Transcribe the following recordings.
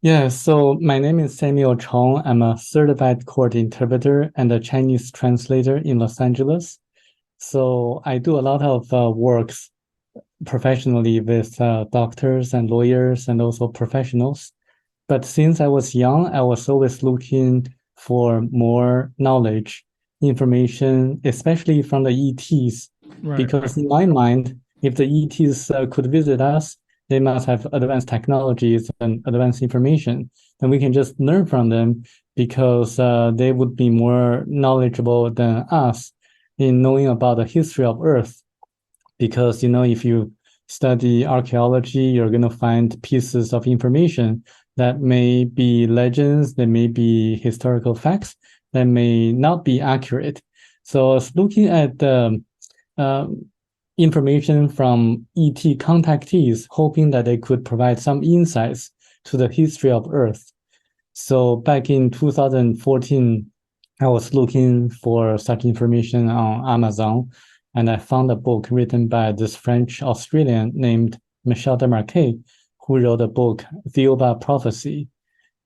Yeah, so my name is Samuel Chong. I'm a certified court interpreter and a Chinese translator in Los Angeles. So I do a lot of works professionally with doctors and lawyers and also professionals. But since I was young, I was always looking for more knowledge, information, especially from the ETs, Right. because in my mind, if the ETs could visit us, they must have advanced technologies and advanced information. Then we can just learn from them because they would be more knowledgeable than us in knowing about the history of Earth. Because, if you study archaeology, you're going to find pieces of information that may be legends, that may be historical facts, that may not be accurate. So I was looking at the information from ET contactees, hoping that they could provide some insights to the history of Earth. So back in 2014, I was looking for such information on Amazon, and I found a book written by this French Australian named Michel Desmarquet, who wrote a book, Thiaoouba Prophecy.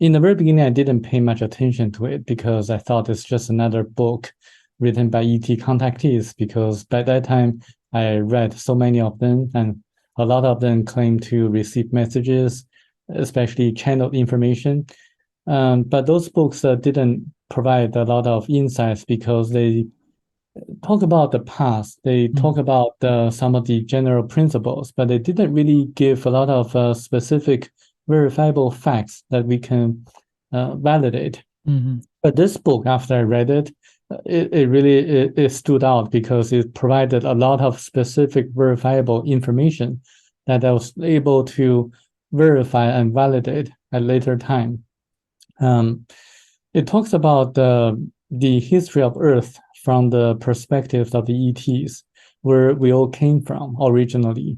In the very beginning, I didn't pay much attention to it because I thought it's just another book written by ET contactees, because by that time, I read so many of them, and a lot of them claim to receive messages, especially channeled information. But those books didn't provide a lot of insights because they talk about the past. They talk Mm. about some of the general principles, but they didn't really give a lot of specific verifiable facts that we can validate. Hmm. But this book, after I read it, it really it stood out because it provided a lot of specific verifiable information that I was able to verify and validate at later time. Um, it talks about the history of Earth from the perspectives of the ETs, where we all came from originally,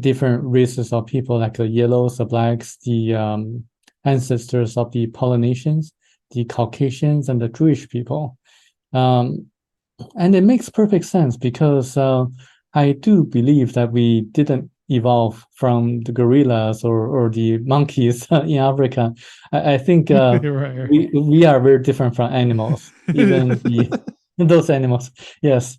different races of people like the yellows, the blacks, the ancestors of the Polynesians, the Caucasians, and the Jewish people. Um, and it makes perfect sense because I do believe that we didn't evolve from the gorillas or the monkeys in Africa. I think Right. we are very different from animals, even the those animals. Yes.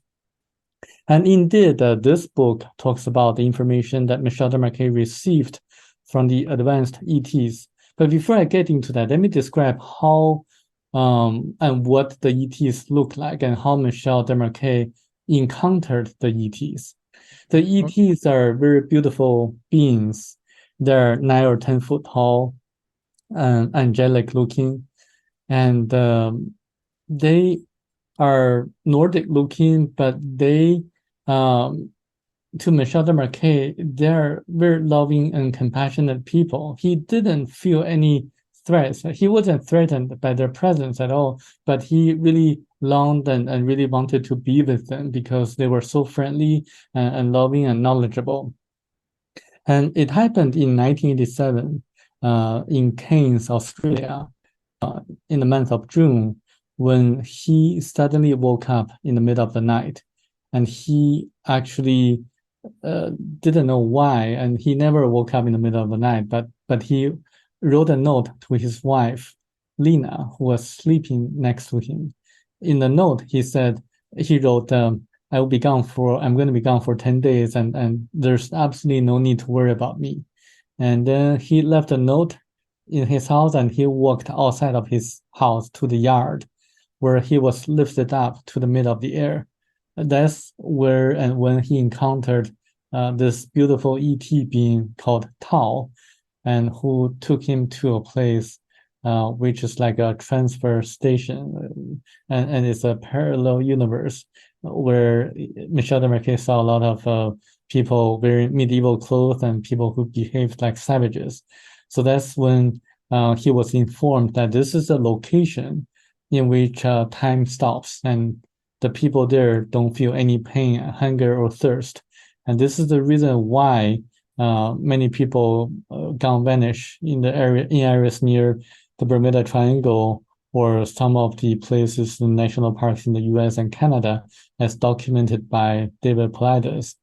And indeed, this book talks about the information that Michel Desmarquet received from the advanced ETs. But before I get into that, let me describe how and what the ETs look like and how Michel Desmarquet encountered the ETs. The Oh, ETs are very beautiful beings. They're 9 or 10 foot tall and angelic looking, and they are Nordic looking, but they um, to Michel Desmarquet, they're very loving and compassionate people. He didn't feel any threats. He wasn't threatened by their presence at all, but he really longed and really wanted to be with them because they were so friendly and loving and knowledgeable. And it happened in 1987 in Cairns, Australia, in the month of June, when he suddenly woke up in the middle of the night. And he actually uh, didn't know why, and he never woke up in the middle of the night. But he wrote a note to his wife, Lena, who was sleeping next to him. In the note, he wrote, I'm going to be gone for 10 days, and there's absolutely no need to worry about me." And then he left a note in his house, and he walked outside of his house to the yard, where he was lifted up to the middle of the air. That's where and when he encountered this beautiful ET being called Tao, and who took him to a place which is like a transfer station, and it's a parallel universe where Michel Desmarquet saw a lot of people wearing medieval clothes and people who behaved like savages. So that's when he was informed that this is a location in which time stops and the people there don't feel any pain, hunger, or thirst. And this is the reason why many people gone vanish in areas near the Bermuda Triangle or some of the places in national parks in the US and Canada, as documented by David Paulides,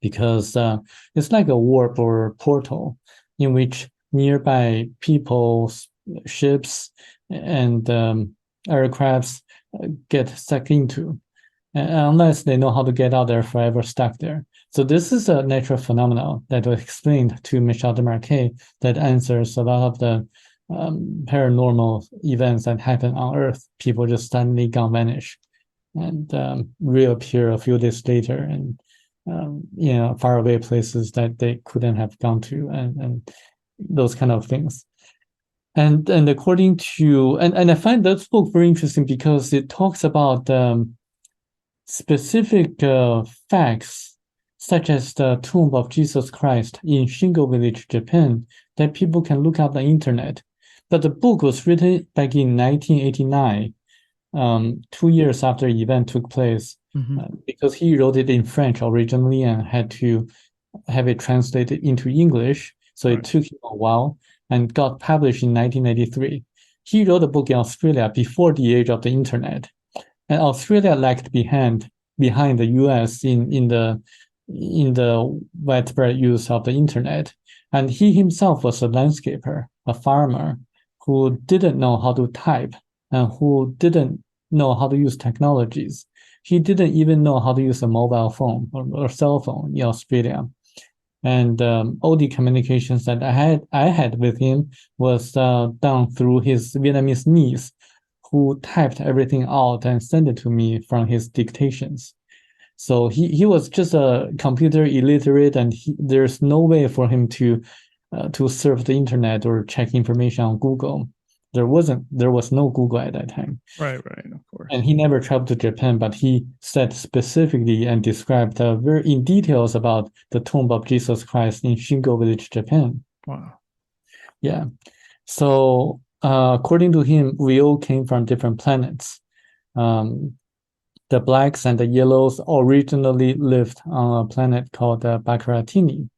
because it's like a warp or portal in which nearby people, ships, and aircrafts get sucked into, unless they know how to get out, they're forever stuck there. So this is a natural phenomenon that was explained to Michel Desmarquet that answers a lot of the paranormal events that happen on Earth. People just suddenly vanish and reappear a few days later, and faraway places that they couldn't have gone to, and those kind of things. And according to and I find that book very interesting because it talks about specific facts, such as the tomb of Jesus Christ in Shingo Village, Japan, that people can look up on the internet. But the book was written back in 1989, 2 years after the event took place, because he wrote it in French originally and had to have it translated into English. So it took him a while and got published in 1983. He wrote a book in Australia before the age of the internet. And Australia lagged behind the US in the widespread use of the internet. And he himself was a landscaper, a farmer, who didn't know how to type and who didn't know how to use technologies. He didn't even know how to use a mobile phone or cell phone in Australia. And all the communications that I had with him was done through his Vietnamese niece, who typed everything out and sent it to me from his dictations. So he was just a computer illiterate, and there's no way for him to surf the internet or check information on Google. There was no Google at that time. Right, of course. And he never traveled to Japan, but he said specifically and described very in details about the tomb of Jesus Christ in Shingo Village, Japan. Wow. Yeah. So according to him, we all came from different planets. The blacks and the yellows originally lived on a planet called Baccaratini.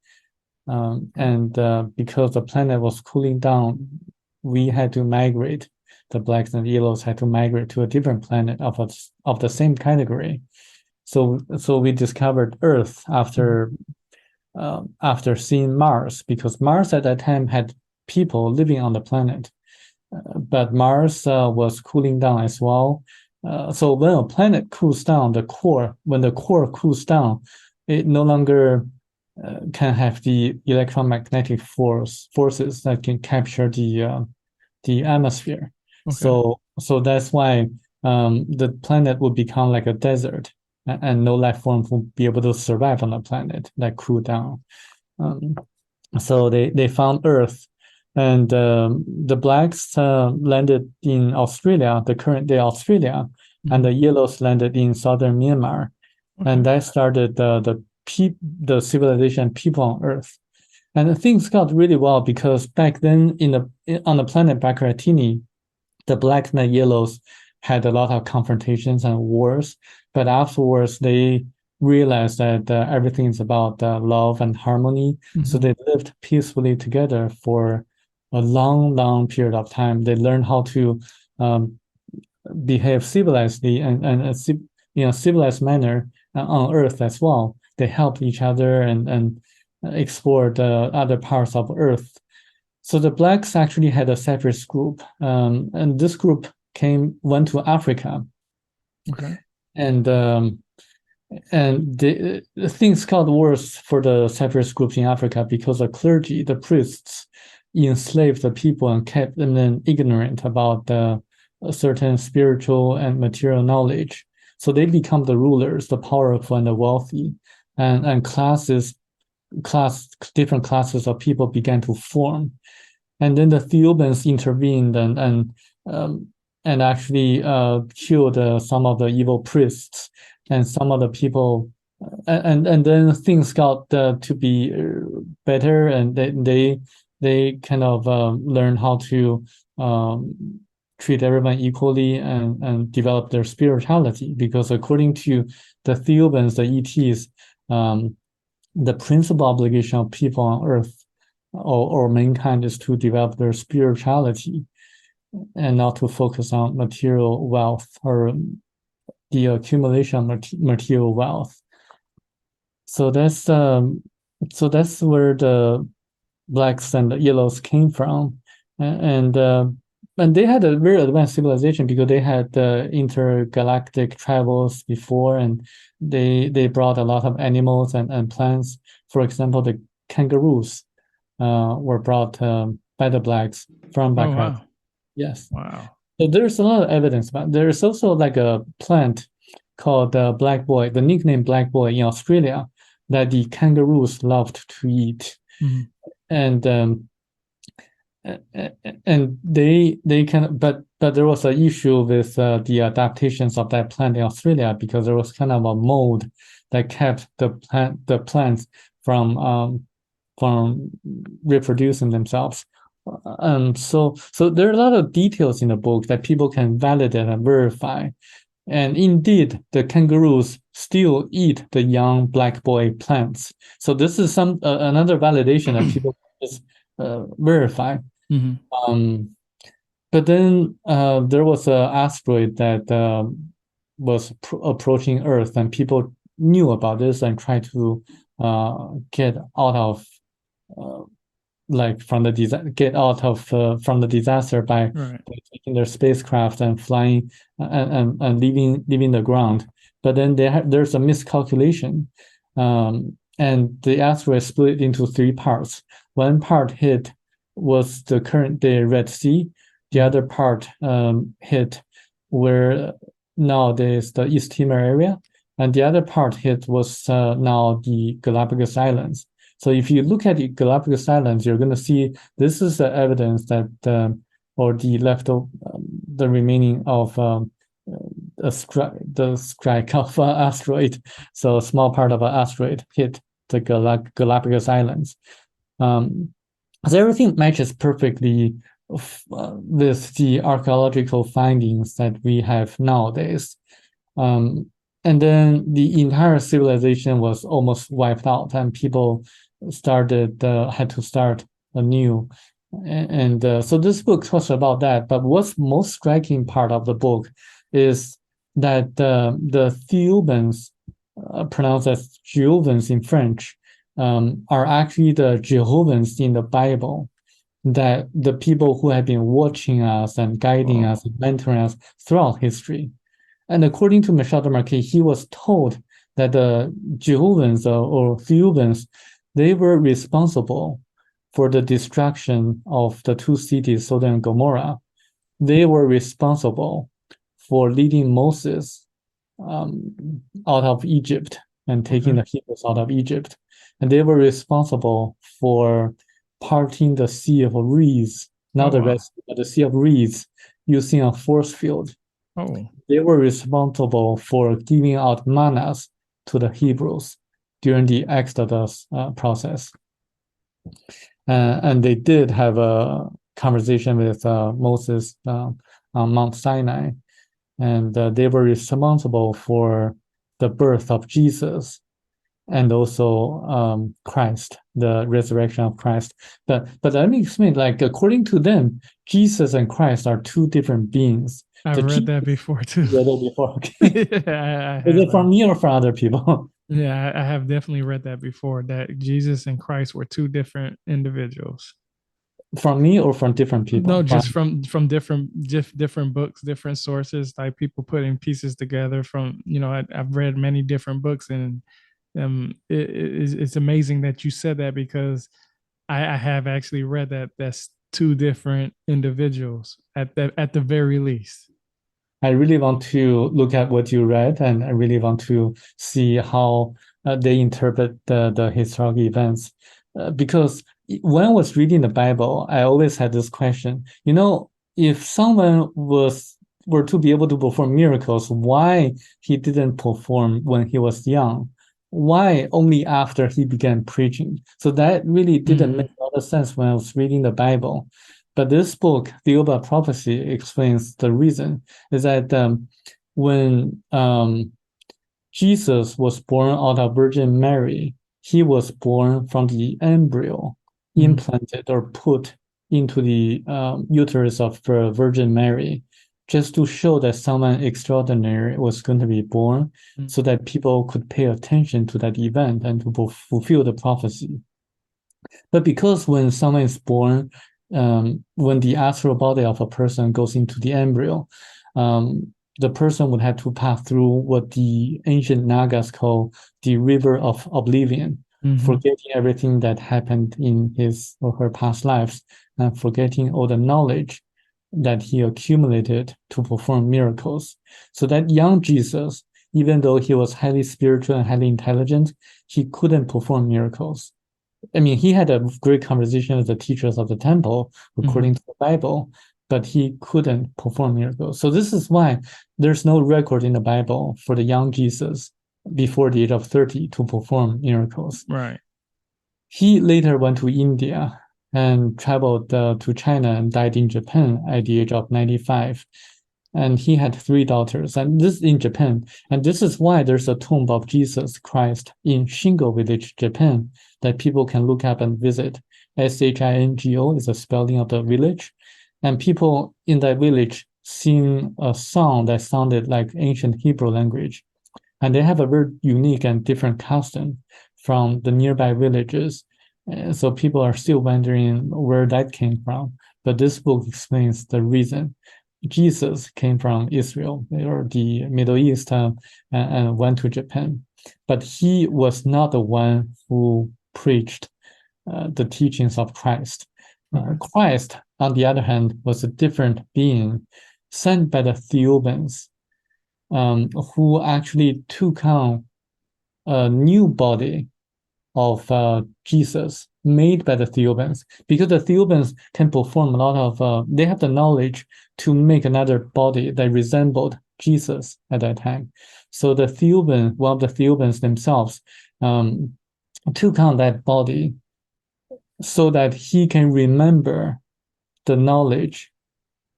And because the planet was cooling down, we had to migrate. The blacks and yellows had to migrate to a different planet of the same category. So we discovered Earth after seeing Mars, because Mars at that time had people living on the planet, but Mars was cooling down as well. So when a planet cools down, when the core cools down, it no longer can have the electromagnetic forces that can capture the atmosphere. Okay. So that's why the planet would become like a desert, and no life form will be able to survive on the planet that cool down. So they found Earth, and the blacks landed in Australia, the current day Australia, and the yellows landed in southern Myanmar, and that started the civilization people on Earth. And things got really well because back then on the planet Baccaratini, the blacks and the yellows had a lot of confrontations and wars, but afterwards they realized that everything is about love and harmony. So they lived peacefully together for a long period of time. They learned how to behave civilizedly and in a civilized manner on Earth as well. They helped each other and explored other parts of Earth. So the blacks actually had a separate group, and this group went to Africa. Okay. And things got worse for the separate groups in Africa because the clergy, the priests, enslaved the people and kept them ignorant about certain spiritual and material knowledge. So they become the rulers, the powerful and the wealthy, and different classes of people began to form. And then the Thiaoubans intervened and actually killed some of the evil priests and some of the people, and then things got to be better, and they kind of learned how to treat everyone equally and develop their spirituality, because according to the Thiaoubans, the ETs, the principal obligation of people on Earth or mankind is to develop their spirituality and not to focus on material wealth or the accumulation of material wealth. So that's where the blacks and yellows came from, and they had a very advanced civilization because they had intergalactic travels before, and they brought a lot of animals and plants. For example, the kangaroos were brought by the blacks from Oh, Baccarat. wow. Yes. Wow. So there's a lot of evidence, but there's also like a plant called black boy, the nickname black boy in Australia, that the kangaroos loved to eat. Mhm. And they kind of, but there was an issue with the adaptations of that plant in Australia because there was kind of a mold that kept the plants from reproducing themselves. So there are a lot of details in the book that people can validate and verify. And indeed, the kangaroos still eat the young black boy plants. So this is another validation that people just verify. Mhm. But then there was an asteroid that was approaching Earth, and people knew about this and tried to get out of from the disaster by Right. taking their spacecraft and flying and leaving the ground. But then there's a miscalculation, and the asteroid split into three parts. One part hit was the Red Sea. The other part hit where nowadays the East Timor area, and the other part hit was now the Galapagos Islands. So if you look at the Galapagos Islands, you're going to see this is the evidence that, or the remaining of the strike of an asteroid. So a small part of an asteroid hit the Galapagos Islands. So everything matches perfectly with the archaeological findings that we have nowadays. And then the entire civilization was almost wiped out, and people had to start anew. And so this book talks about that. But what's most striking part of the book is that the Thiaoubans, pronounced as Jehovah's in French, are actually the Jehovah's in the Bible, that the people who have been watching us and guiding Wow. us and mentoring us throughout history. And according to Michel Desmarquet, he was told that the Jehovah's or Thiaoubans, they were responsible for the destruction of the two cities, Sodom and Gomorrah. They were responsible for leading Moses out of Egypt and taking the Hebrews out of Egypt. And they were responsible for parting the Sea of Reeds, not the Red Sea, but the Sea of Reeds, using a force field. Oh. They were responsible for giving out manas to the Hebrews during the Exodus process. And they did have a conversation with Moses on Mount Sinai, and they were responsible for the birth of Jesus and also Christ, the resurrection of Christ. But let me explain, like, according to them, Jesus and Christ are two different beings. I've read that before too. Read it before, okay. Yeah, Is it from me or from other people? Yeah, I have definitely read that before, that Jesus and Christ were two different individuals. From me or from different people? No, just from different books, different sources, like people putting pieces together from, I've read many different books, and it's amazing that you said that, because I have actually read that that's two different individuals at the very least. I really want to look at what you read, and I really want to see how they interpret the historical events. Because when I was reading the Bible, I always had this question, if someone were to be able to perform miracles, why he didn't perform when he was young? Why only after he began preaching? So that really didn't make a lot of sense when I was reading the Bible. But this book, Thiaoouba Prophecy, explains the reason is that when Jesus was born out of Virgin Mary, he was born from the embryo, implanted or put into the uterus of Virgin Mary, just to show that someone extraordinary was going to be born, so that people could pay attention to that event and to fulfill the prophecy. But because when someone is born, when the astral body of a person goes into the embryo, the person would have to pass through what the ancient Nagas call the river of oblivion, forgetting everything that happened in his or her past lives and forgetting all the knowledge that he accumulated to perform miracles. So that young Jesus, even though he was highly spiritual and highly intelligent, he couldn't perform miracles. I mean, he had a great conversation with the teachers of the temple, according to the Bible, but he couldn't perform miracles. So this is why there's no record in the Bible for the young Jesus before the age of 30 to perform miracles. Right. He later went to India and traveled to China and died in Japan at the age of 95. And he had 3 daughters, and this in Japan. And this is why there's a tomb of Jesus Christ in Shingo Village, Japan, that people can look up and visit. Shingo is the spelling of the village. And people in that village sing a song that sounded like ancient Hebrew language. And they have a very unique and different custom from the nearby villages. So people are still wondering where that came from. But this book explains the reason. Jesus came from Israel or the Middle East and went to Japan. But he was not the one who preached the teachings of Christ. Christ, on the other hand, was a different being sent by the Thiaoubans, who actually took on a new body of Jesus made by the Thiaoubans, because the Thiaoubans can perform a lot of, they have the knowledge to make another body that resembled Jesus at that time. So the Thiaoubans, one of the Thiaoubans themselves, took on that body so that he can remember the knowledge.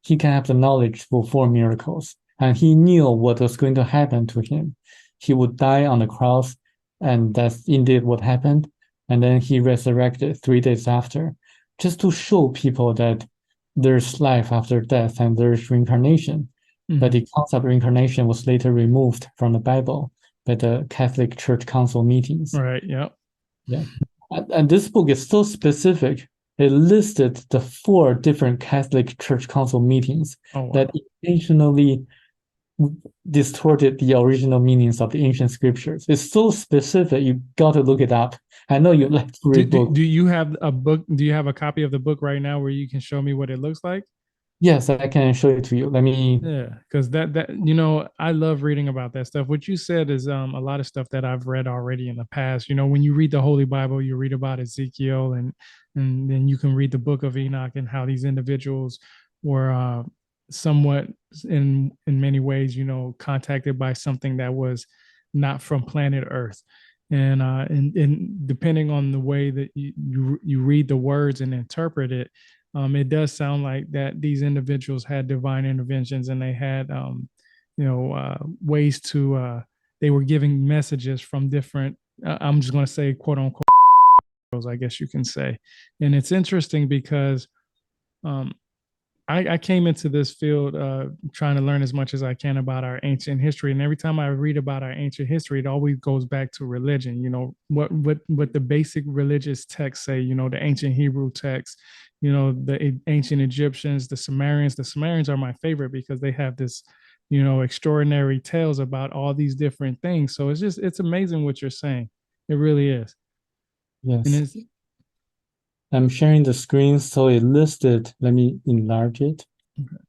He can have the knowledge to perform miracles. And he knew what was going to happen to him. He would die on the cross, and that's indeed what happened. And then he resurrected 3 days after, just to show people that there's life after death and there's reincarnation. But the concept of reincarnation was later removed from the Bible by the Catholic Church Council meetings. Right. Yep. Yeah. And this book is so specific. It listed the 4 different Catholic Church Council meetings that intentionally distorted the original meanings of the ancient scriptures. It's so specific, you got to look it up. I know you like to read books. Do you have a book? Do you have a copy of the book right now where you can show me what it looks like? Yes, I can show it to you. Let me. Yeah, because that I love reading about that stuff. What you said is a lot of stuff that I've read already in the past. When you read the Holy Bible, you read about Ezekiel, and then you can read the Book of Enoch and how these individuals were somewhat in many ways, contacted by something that was not from planet Earth. And depending on the way that you read the words and interpret it, it does sound like that these individuals had divine interventions, and they had ways to they were giving messages from different I'm just going to say quote unquote, I guess you can say. And it's interesting because I came into this field trying to learn as much as I can about our ancient history. And every time I read about our ancient history, it always goes back to religion. What the basic religious texts say, the ancient Hebrew texts, the ancient Egyptians, the Sumerians. The Sumerians are my favorite because they have this, extraordinary tales about all these different things. So it's amazing what you're saying. It really is. Yes. I'm sharing the screen, so it listed, let me enlarge it. Okay.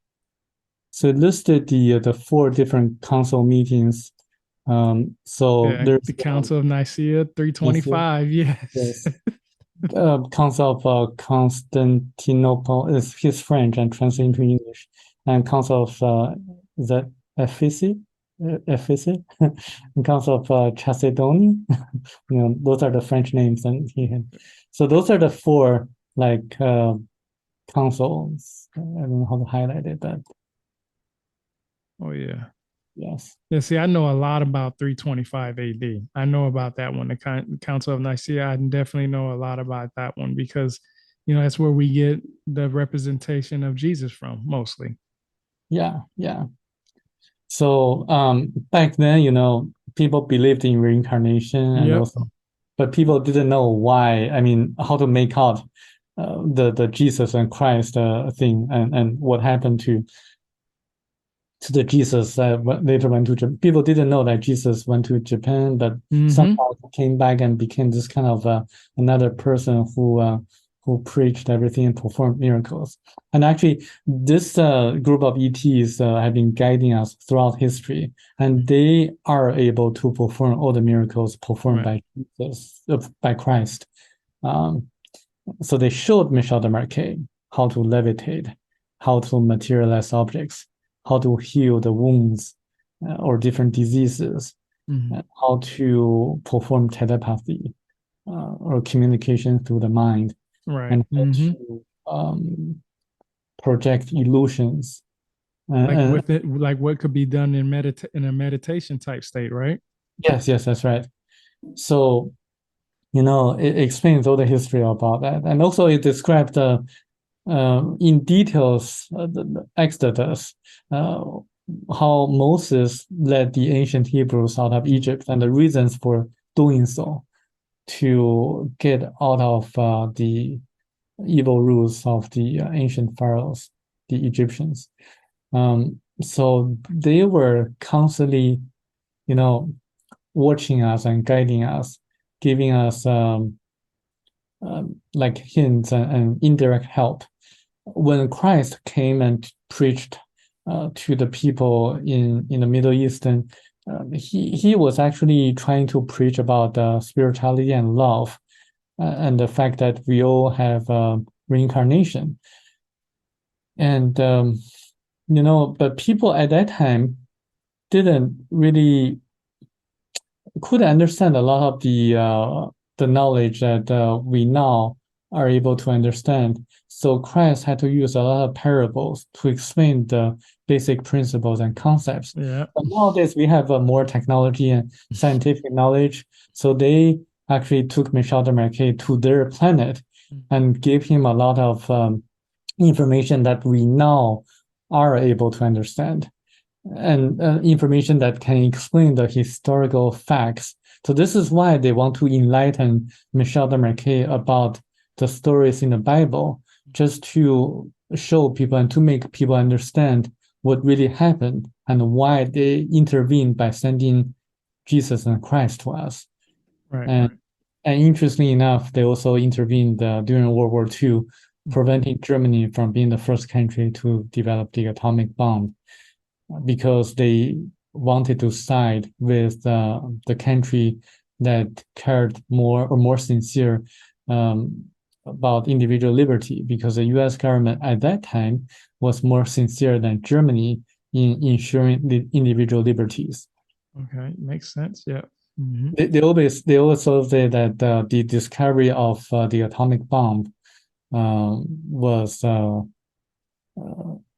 So it listed the 4 different council meetings. So there's the Council of Nicaea 325, yes. Council of Constantinople is his French and translated into English, and Council of the Ephesus, and Council of Chalcedony. Those are the French names, and so those are the 4 councils. I don't know how to highlight it, but oh yeah. Yes. Yeah, see, I know a lot about 325 AD. I know about that one, the Council of Nicaea. I definitely know a lot about that one because, that's where we get the representation of Jesus from, mostly. Yeah, yeah. So back then, people believed in reincarnation and also but people didn't know why. I mean, how to make out the Jesus and Christ thing, and what happened to the Jesus that later went to Japan. People didn't know that Jesus went to Japan, but somehow came back and became this kind of another person who preached everything and performed miracles. And actually, this group of ETs have been guiding us throughout history, and they are able to perform all the miracles performed by Jesus, by Christ. So they showed Michel Desmarquet how to levitate, how to materialize objects, how to heal the wounds or different diseases, how to perform telepathy or communication through the mind, and how to project illusions. Like what could be done in a meditation type state, right? Yes, that's right. So, it explains all the history about that, and also it described in details the Exodus, how Moses led the ancient Hebrews out of Egypt and the reasons for doing so, to get out of the evil rules of the ancient pharaohs, the Egyptians. So they were constantly, watching us and guiding us, giving us like hints and indirect help. When Christ came and preached to the people in the Middle East, he was actually trying to preach about spirituality and love, and the fact that we all have reincarnation. And but people at that time couldn't understand a lot of the knowledge that we now are able to understand. So Christ had to use a lot of parables to explain the basic principles and concepts. Yeah. But nowadays we have more technology and scientific knowledge. So they actually took Michel Desmarquet to their planet and gave him a lot of information that we now are able to understand, and information that can explain the historical facts. So this is why they want to enlighten Michel Desmarquet about the stories in the Bible, just to show people and to make people understand what really happened and why they intervened by sending Jesus and Christ to us. And interestingly enough, they also intervened during World War II, preventing Germany from being the first country to develop the atomic bomb, because they wanted to side with the country that cared more sincere about individual liberty, because the U.S. government at that time was more sincere than Germany in ensuring the individual liberties. Okay, makes sense. Yeah. They also say that the discovery of the atomic bomb was a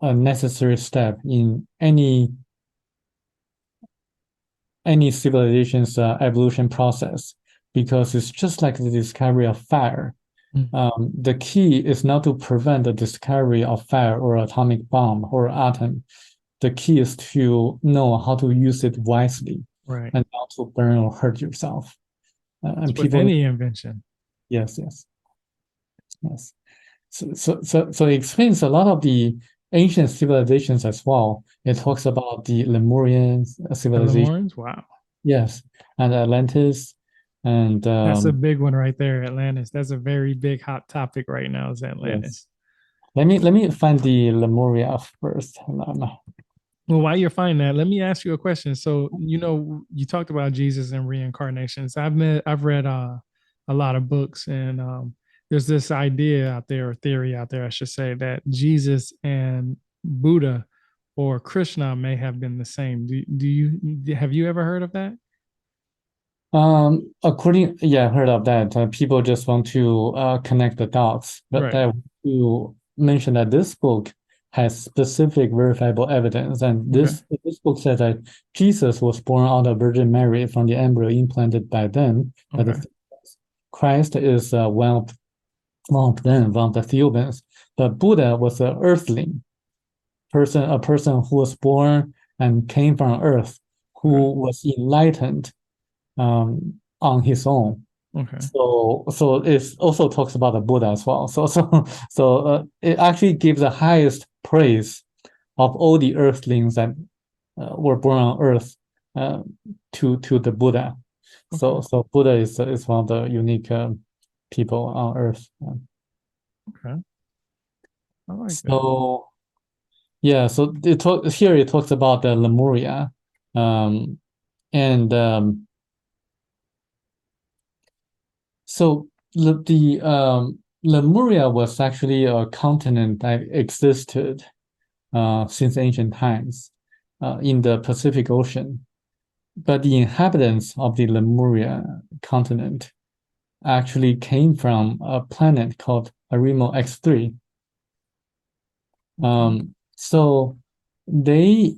necessary step in any civilization's evolution process, because it's just like the discovery of fire. The key is not to prevent the discovery of fire or atomic bomb or atom. The key is to know how to use it wisely, and not to burn or hurt yourself. And people, with any invention. Yes. So it explains a lot of the ancient civilizations as well. It talks about the Lemurian civilization. The Lemurians? Wow. Yes, and Atlantis, and that's a big one right there, Atlantis. That's a very big hot topic right now, is Atlantis. Yes. Let me find the Lemuria first. Well, while you're finding that, let me ask you a question. So, you talked about Jesus and reincarnations. I've read a lot of books, and there's this idea out there, or theory out there, I should say, that Jesus and Buddha or Krishna may have been the same. Have you ever heard of that? Heard of that. People just want to connect the dots, but you mentioned that this book has specific verifiable evidence, and this book says that Jesus was born out of Virgin Mary from the embryo implanted by them. Christ is one of them, one of the Thiaoubans. But Buddha was an earthling person, a person who was born and came from Earth, who was enlightened on his own. Okay. So it also talks about the Buddha as well. So it actually gives the highest praise of all the earthlings that were born on Earth uh, to the Buddha. Okay. So Buddha is one of the unique people on Earth. Okay. I like that. So yeah, so it talks about the Lemuria, um, and so the Lemuria was actually a continent that existed since ancient times in the Pacific Ocean. But the inhabitants of the Lemuria continent actually came from a planet called Arimo X3. Okay. So they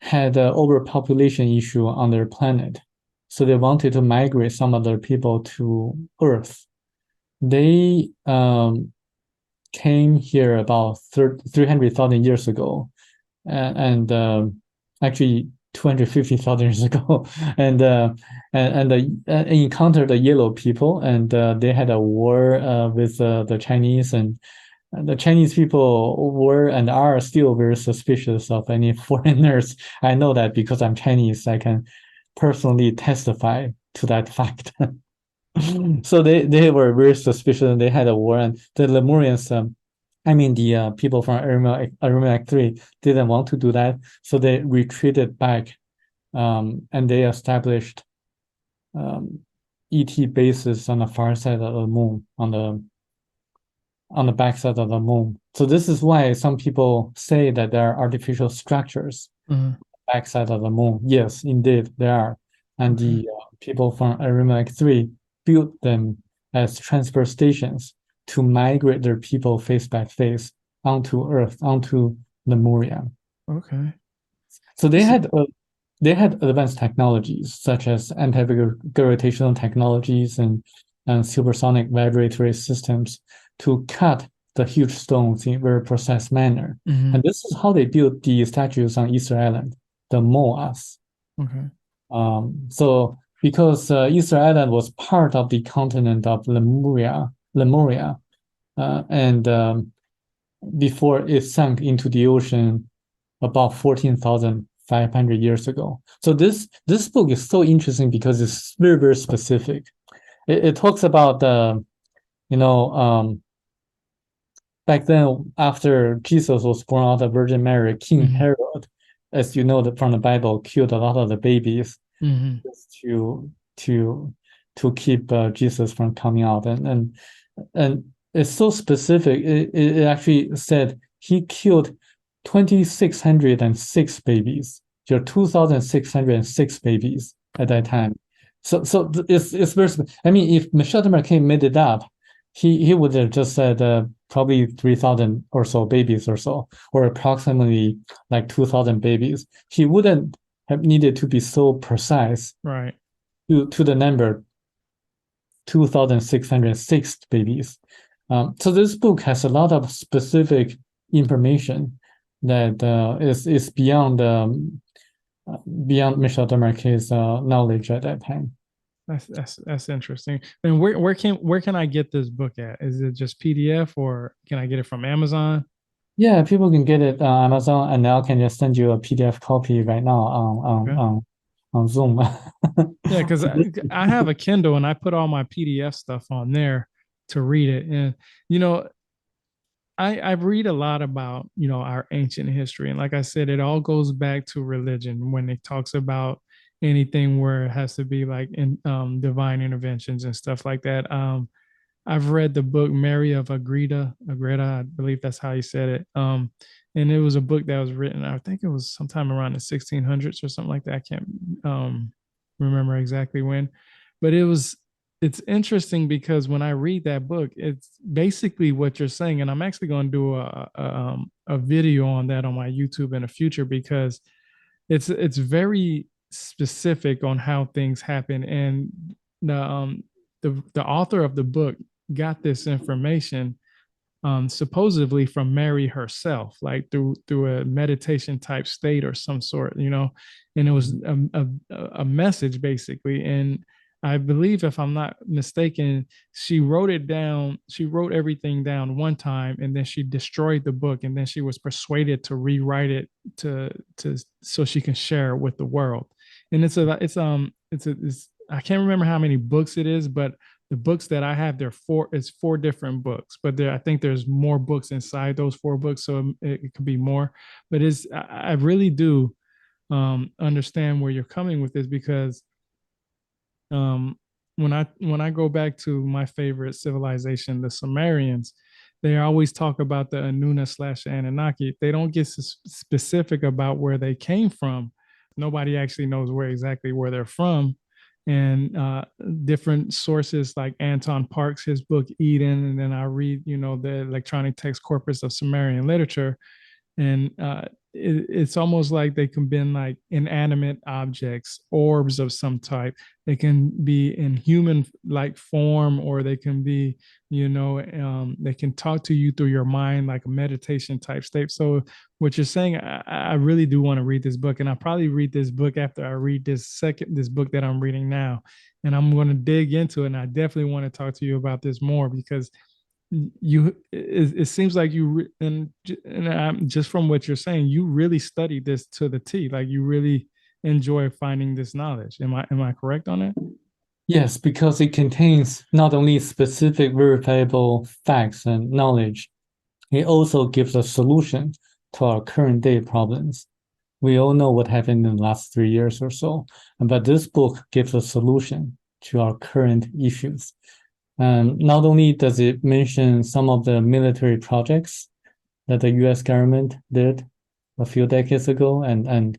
had an overpopulation issue on their planet. So they wanted to migrate some of their people to Earth. They came here about 300,000 years ago, and actually 250,000 years ago, and encountered the yellow people, and they had a war with the Chinese, and the Chinese people were and are still very suspicious of any foreigners. I know that because I'm Chinese, I can personally testify to that fact. So they were very suspicious and they had a war. And the Lemurians, I mean the people from Aramaic 3 didn't want to do that, so they retreated back, and they established ET bases on the far side of the moon, on the backside of the moon. So this is why some people say that there are artificial structures Mhm. backside of the moon. Yes, indeed, there are. And Okay. the people from Aramaic 3 built them as transfer stations to migrate their people face by face onto Earth, onto Lemuria. Okay. So This is they had advanced technologies such as anti-gravitational technologies and supersonic vibratory systems to cut the huge stones in a very precise manner. mhm. And this is how they built the statues on Easter Island, the moas. Okay. So because Easter Island was part of the continent of Lemuria, and before it sank into the ocean about 14,500 years ago. So this book is so interesting because it's very, very specific. It talks about you know, back then after Jesus was born out of Virgin Mary, King Mhm. Herod, as you know from the Bible, killed a lot of the babies Mhm. just to keep Jesus from coming out, and it's so specific. It actually said he killed 2,606 babies. There are 2,606 babies at that time. It's very. I mean, if Michel Desmarquet made it up, he would have just said probably 3,000 or so babies or so, or approximately like 2,000 babies. He wouldn't have needed to be so precise Right. to the number 2,606 babies. So this book has a lot of specific information that is beyond Michel Desmarquet's knowledge at that time. That's interesting. And where can I get this book at? Is it just PDF or can I get it from Amazon? Yeah, people can get it on Amazon, and I can just send you a PDF copy right now Okay. on Zoom. Yeah, because So I have a Kindle and I put all my PDF stuff on there to read it. And you know, I read a lot about our ancient history, and like I said, it all goes back to religion when it talks about anything where it has to be like in divine interventions and stuff like that. I've read the book Mary of Agreda, I believe that's how you said it. And it was a book that was written, I think it was sometime around the 1600s or something like that. I can't remember exactly when, but it's interesting because when I read that book, it's basically what you're saying, and I'm actually going to do a video on that on my YouTube in the future because it's very specific on how things happen, and the um the author of the book got this information supposedly from Mary herself, like through a meditation type state or some sort, and it was a message basically. And I believe, if I'm not mistaken, she wrote it down. She wrote everything down one time, and then she destroyed the book, and then she was persuaded to rewrite it to so she can share it with the world. And it's I can't remember how many books it is, but the books that I have, it's four different books, but I think there's more books inside those four books, so it could be more. But I really do understand where you're coming with this, because um, when I go back to my favorite civilization, the Sumerians, they always talk about the Anuna slash Anunnaki. They don't get specific about where they came from. Nobody actually knows where they're from. And different sources like Anton Parks, his book Eden, and then I read, the electronic text corpus of Sumerian literature, and it's almost like they can be like inanimate objects, orbs of some type. They can be in human like form, or they can be, they can talk to you through your mind like a meditation type state. So what you're saying, I really do want to read this book, and I'll probably read this book after I read this book that I'm reading now, and I'm going to dig into it. And I definitely want to talk to you about this more, because it seems like and just from what you're saying, you really studied this to the T. Like, you really enjoy finding this knowledge. Am I correct on that? Yes, because it contains not only specific verifiable facts and knowledge, it also gives a solution to our current day problems. We all know what happened in the last 3 years or so, but this book gives a solution to our current issues. Not only does it mention some of the military projects that the US government did a few decades ago, and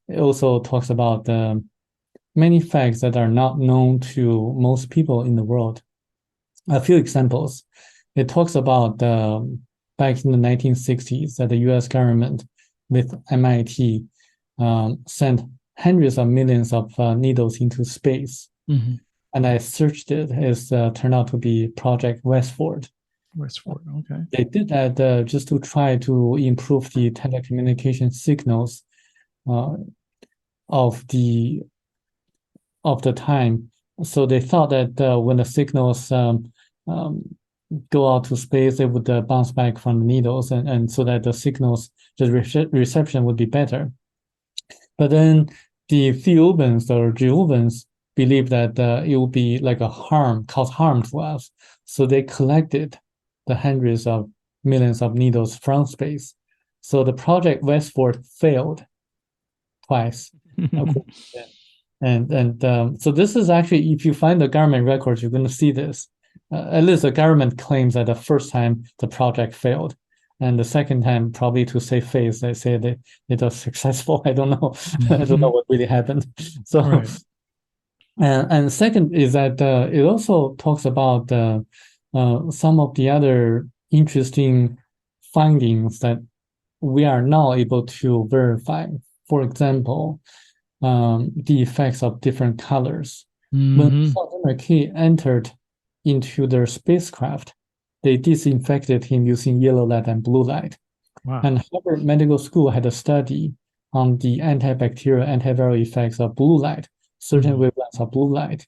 it also talks about many facts that are not known to most people in the world. A few examples. It talks about back in the 1960s that the US government with MIT sent hundreds of millions of needles into space. Mm-hmm. And I searched it. It's turned out to be Project Westford. Westford, okay. They did that just to try to improve the telecommunication signals of the time. So they thought that when the signals go out to space, they would bounce back from the needles, and so that the signals, the reception would be better. But then the Thiaoubans or Jehovans believe that it will be like cause harm to us. So they collected the hundreds of millions of needles from space. So the Project Westford failed twice. So this is actually, if you find the government records, you're going to see this. At least the government claims that the first time the project failed, and the second time, probably to save face, they say that it was successful. I don't know. I don't know what really happened. So, right. And second is that it also talks about some of the other interesting findings that we are now able to verify. For example, the effects of different colors. Mm-hmm. When Michel Desmarquet entered into their spacecraft, they disinfected him using yellow light and blue light. Wow. And Harvard Medical School had a study on the antibacterial, antiviral effects of blue light, certain wavelengths of blue light,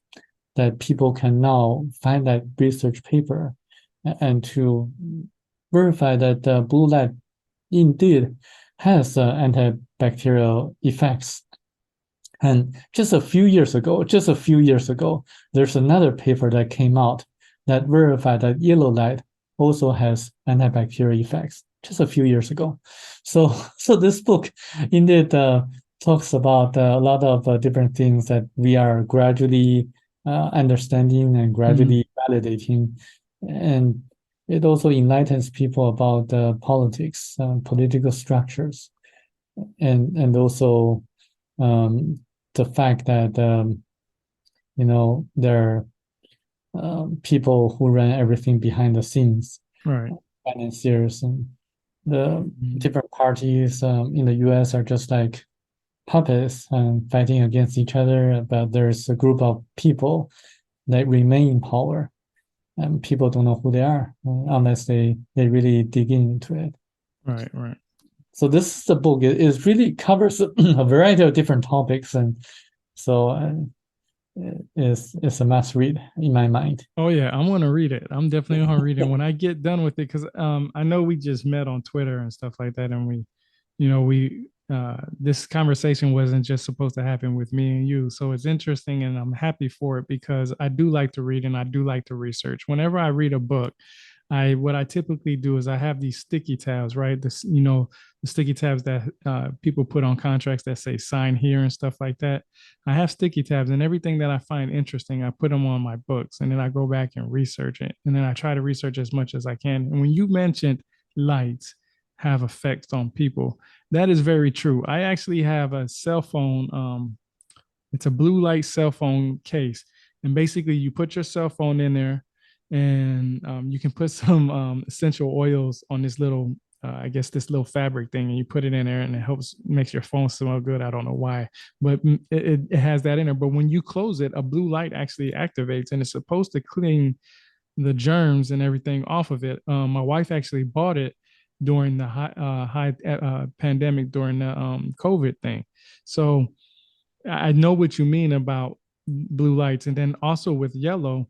that people can now find that research paper and to verify that blue light indeed has antibacterial effects. And just a few years ago, there's another paper that came out that verified that yellow light also has antibacterial effects, just a few years ago. So this book indeed talks about a lot of different things that we are gradually understanding and gradually validating. And it also enlightens people about politics, political structures, and also the fact that there are people who run everything behind the scenes, right? Financiers and the different parties in the U.S. are just like puppets and fighting against each other. But there's a group of people that remain in power, and people don't know who they are unless they really dig into it. Right. So this is the book. It really covers a variety of different topics, and so is a must read in my mind. Oh yeah, I'm gonna read it. I'm definitely gonna read it when I get done with it, because I know we just met on Twitter and stuff like that, and we this conversation wasn't just supposed to happen with me and you. So it's interesting, and I'm happy for it, because I do like to read and I do like to research. Whenever I read a book, what I typically do is I have these sticky tabs, right? The sticky tabs that people put on contracts that say sign here and stuff like that. I have sticky tabs, and everything that I find interesting, I put them on my books, and then I go back and research it, and then I try to research as much as I can. And when you mentioned lights have effects on people, that is very true. I actually have a cell phone. It's a blue light cell phone case, and basically you put your cell phone in there, and you can put some essential oils on this little, I guess this little fabric thing, and you put it in there, and it helps makes your phone smell good. I don't know why, but it has that in there. But when you close it, a blue light actually activates, and it's supposed to clean the germs and everything off of it. My wife actually bought it during the high pandemic, during the COVID thing. So I know what you mean about blue lights. And then also with yellow,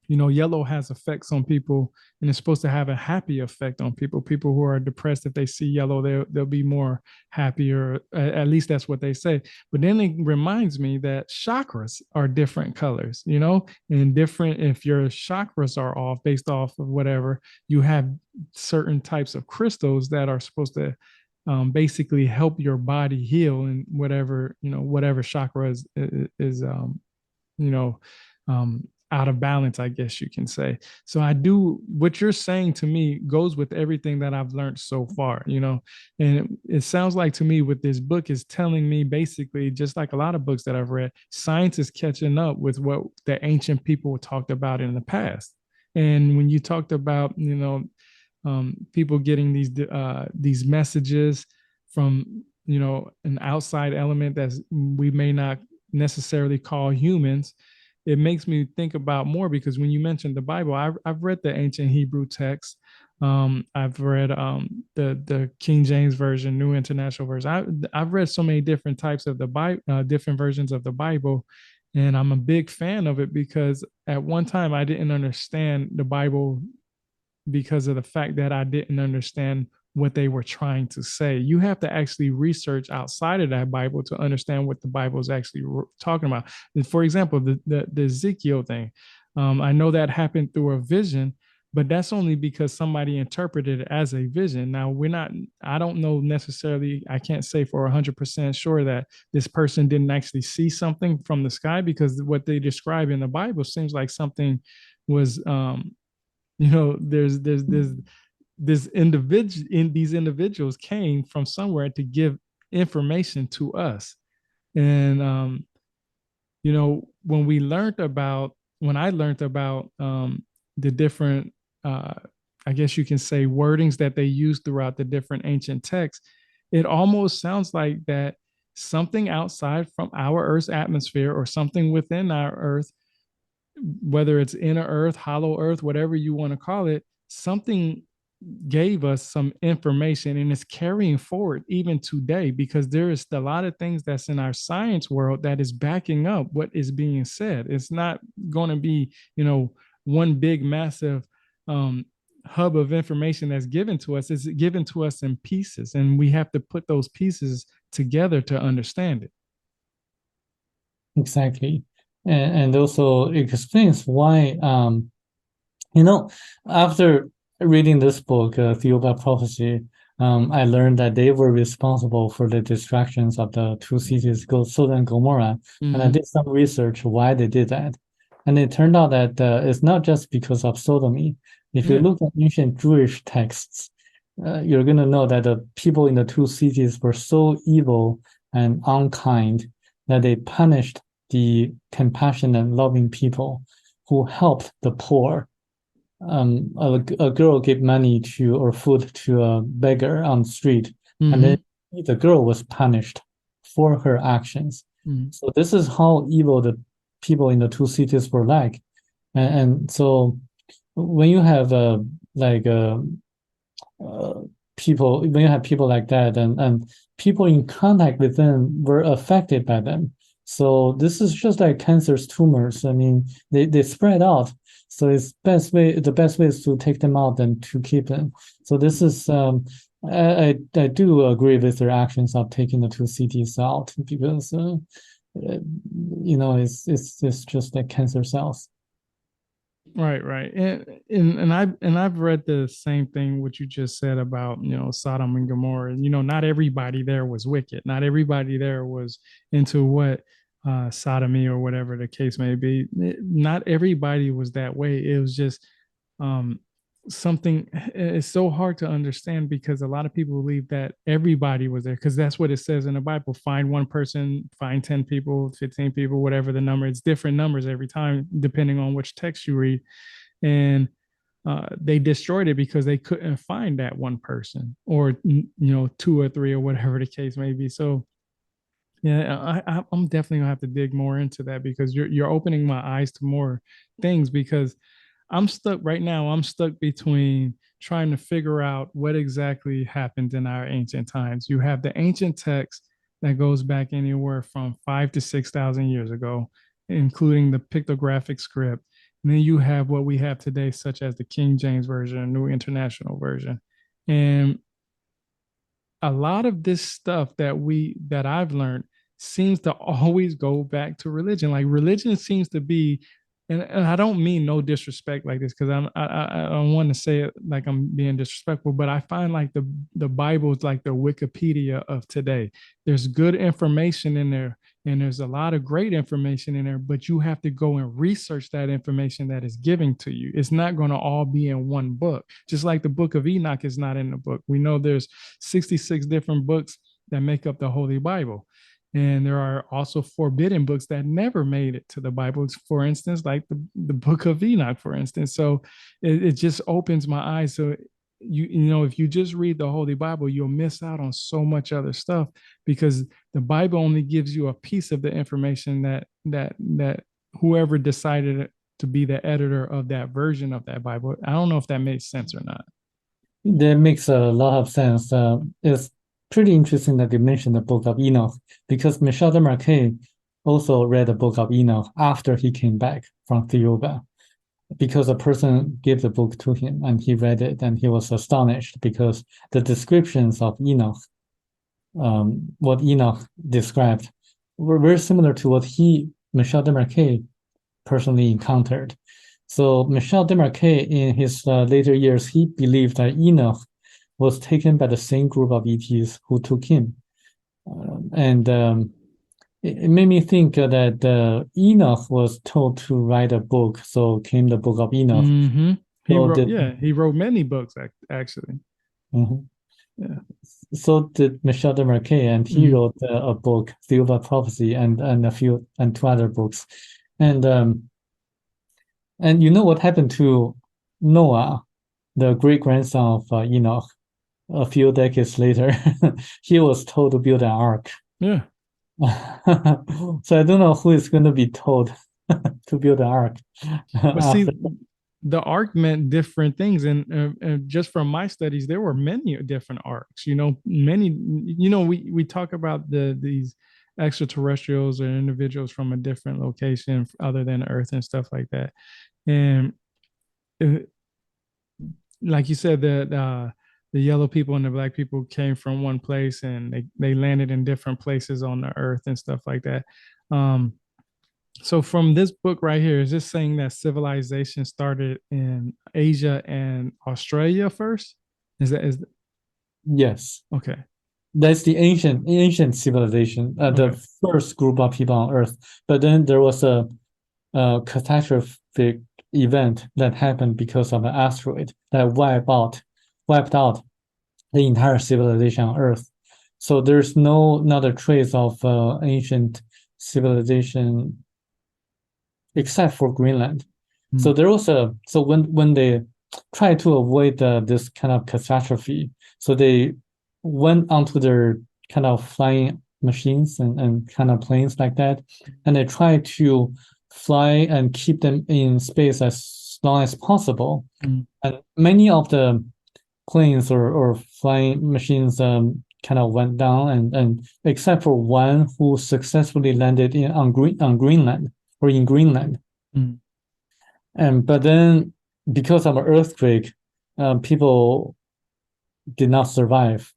yellow has effects on people, and it's supposed to have a happy effect on people. People who are depressed, if they see yellow, they'll be more happier. At least that's what they say. But then it reminds me that chakras are different colors, and different. If your chakras are off based off of whatever, you have certain types of crystals that are supposed to basically help your body heal, and whatever chakra is you know, out of balance, I guess you can say. So what you're saying to me goes with everything that I've learned so far, and it sounds like to me with this book is telling me basically, just like a lot of books that I've read, science is catching up with what the ancient people talked about in the past. And when you talked about, people getting these messages from, an outside element that we may not necessarily call humans, it makes me think about more, because when you mentioned the Bible, I've read the ancient Hebrew text. I've read the King James version, New International Version. I've read so many different types of the Bible, different versions of the Bible, and I'm a big fan of it, because at one time I didn't understand the Bible because of the fact that I didn't understand what they were trying to say. You have to actually research outside of that Bible to understand what the Bible is actually talking about. For example, the Ezekiel thing, I know that happened through a vision, but that's only because somebody interpreted it as a vision. Now, I don't know necessarily, I can't say for 100% sure that this person didn't actually see something from the sky, because what they describe in the Bible seems like something was, there's this individual in these individuals came from somewhere to give information to us. And when I learned about the different, I guess you can say, wordings that they use throughout the different ancient texts, it almost sounds like that something outside from our Earth's atmosphere, or something within our Earth, whether it's inner Earth, hollow Earth, whatever you want to call it, something gave us some information, and it's carrying forward even today, because there is a lot of things that's in our science world that is backing up what is being said. It's not going to be, one big massive hub of information that's given to us. It's given to us in pieces, and we have to put those pieces together to understand it. Exactly. And also it explains why, after reading this book, Thiaoouba Prophecy, I learned that they were responsible for the destructions of the two cities, Sodom and Gomorrah. Mm-hmm. And I did some research why they did that. And it turned out that it's not just because of sodomy. If you look at ancient Jewish texts, you're going to know that the people in the two cities were so evil and unkind that they punished the compassionate, loving people who helped the poor. A girl gave money or food to a beggar on the street, mm-hmm. and then the girl was punished for her actions. Mm-hmm. So this is how evil the people in the two cities were like. And so when you have people, when you have people like that, and people in contact with them were affected by them. So this is just like cancer's tumors. I mean, they spread out. So the best way is to take them out than to keep them. So this is I do agree with their actions of taking the two cities out because it's just like cancer cells. Right. And I've read the same thing what you just said about, Sodom and Gomorrah. Not everybody there was wicked. Not everybody there was into what sodomy or whatever the case may be. Not everybody was that way. It was just um something. It's so hard to understand because a lot of people believe that everybody was there because that's what it says in the Bible. Find one person, find 10 people, 15 people, whatever the number. It's different numbers every time depending on which text you read. And they destroyed it because they couldn't find that one person or two or three or whatever the case may be. So yeah, I'm definitely gonna have to dig more into that because you're opening my eyes to more things because I'm stuck right now. I'm stuck between trying to figure out what exactly happened in our ancient times. You have the ancient text that goes back anywhere from 5 to 6,000 years ago, including the pictographic script. And then you have what we have today, such as the King James Version, New International Version. And a lot of this stuff that I've learned seems to always go back to religion. Like religion seems to be, and I don't mean no disrespect like this because I don't want to say it like I'm being disrespectful, but I find like the Bible is like the Wikipedia of today. There's good information in there, and there's a lot of great information in there, but you have to go and research that information that is giving to you. It's not going to all be in one book. Just like the book of Enoch is not in the book. We know there's 66 different books that make up the Holy Bible. And there are also forbidden books that never made it to the Bible, for instance, like the book of Enoch, for instance. So it just opens my eyes. So if you just read the Holy Bible, you'll miss out on so much other stuff because the Bible only gives you a piece of the information that whoever decided to be the editor of that version of that Bible. I don't know if that makes sense or not. That makes a lot of sense. It's pretty interesting that you mentioned the book of Enoch because Michel Desmarquet also read the book of Enoch after he came back from Thiaoouba because a person gave the book to him and he read it and he was astonished because the descriptions of Enoch, what Enoch described, were very similar to what Michel Desmarquet, personally encountered. So Michel Desmarquet, in his later years, he believed that Enoch was taken by the same group of ETs who took him. And it made me think that Enoch was told to write a book, so came the book of Enoch. Mm-hmm. So he wrote many books actually. Mhm. Yeah. So did Michel Desmarquet, and he wrote a book, Thiaoouba Prophecy, and two other books. And you know what happened to Noah, the great grandson of Enoch, a few decades later? He was told to build an ark. Yeah. So I don't know who is going to be told to build an ark. But see, the ark meant different things, and just from my studies, there were many different arks. We talk about these extraterrestrials or individuals from a different location other than Earth and stuff like that. And like you said, the yellow people and the black people came from one place and they landed in different places on the earth and stuff like that. So from this book right here, is this saying that civilization started in Asia and Australia first? Is Yes. Okay. That's the ancient civilization, the first group of people on Earth. But then there was a catastrophic event that happened because of an asteroid that wiped out the entire civilization on Earth. So there's not a trace of ancient civilization except for Greenland. So there was when they tried to avoid this kind of catastrophe, so they went onto their kind of flying machines and kind of planes like that, and they tried to fly and keep them in space as long as possible. And many of the planes or flying machines kind of went down, and except for one who successfully landed on Greenland or in Greenland. Mm. But then because of an earthquake, people did not survive.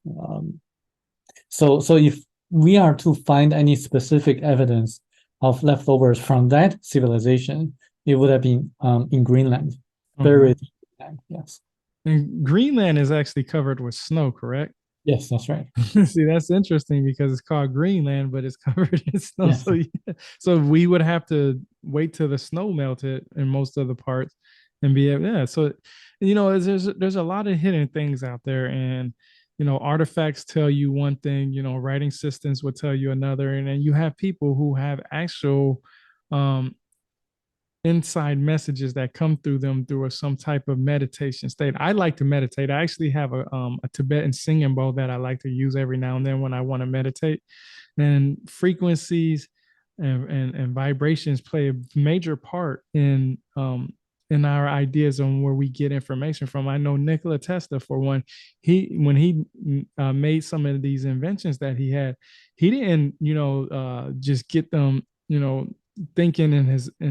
So if we are to find any specific evidence of leftovers from that civilization, it would have been in Greenland, buried in Greenland, yes. And Greenland is actually covered with snow, correct? Yes, that's right. See, that's interesting because it's called Greenland, but it's covered in snow. Yes. So we would have to wait till the snow melted in most of the parts and be able, yeah. So, there's a lot of hidden things out there, and artifacts tell you one thing, writing systems will tell you another, and then you have people who have actual inside messages that come through them through some type of meditation state. I like to meditate. I actually have a Tibetan singing bowl that I like to use every now and then when I want to meditate. And frequencies and vibrations play a major part in our ideas on where we get information from. I know Nikola Tesla, for one, when he made some of these inventions that he had, he didn't just get them thinking in